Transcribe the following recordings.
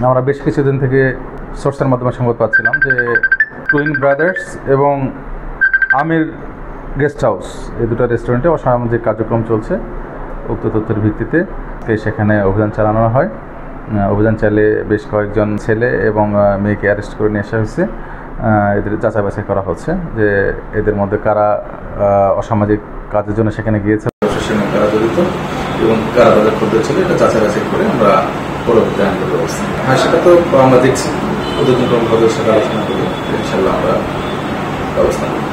আমরা বেশ কিছুদিন থেকে সোর্সের মাধ্যমে সংবাদ পাচ্ছিলাম যে টুইন ব্রাদার্স এবং আমির গেস্ট হাউস এই দুটো রেস্টুরেন্টে অসামাজিক কার্যক্রম চলছে। উক্ত তথ্যের ভিত্তিতে সেখানে অভিযান চালানো হয়। অভিযান চালিয়ে বেশ কয়েকজন ছেলে এবং মেয়েকে অ্যারেস্ট করে নিয়ে আসা হয়েছে। এদের যাচাই বাছাই করা হচ্ছে যে এদের মধ্যে কারা অসামাজিক কাজের জন্য সেখানে গিয়েছে, কারা জড়িত এবং কারা তাদের ক্ষুদ্র ছিল, এটা যাচাই বাছাই করে আমরা পরবর্তী আইনগত ব্যবস্থা। হ্যাঁ, সেটা তো আমরা দেখছি, ওদের জন্য সাথে আলোচনা করি, ইনশাল্লাহ আমরা ব্যবস্থা নেব।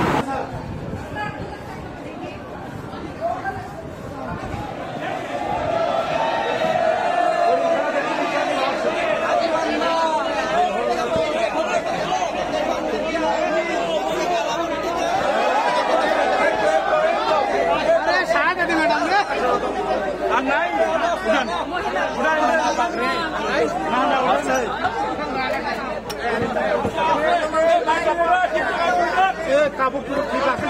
কাপড় পুরো ঠিক আছে।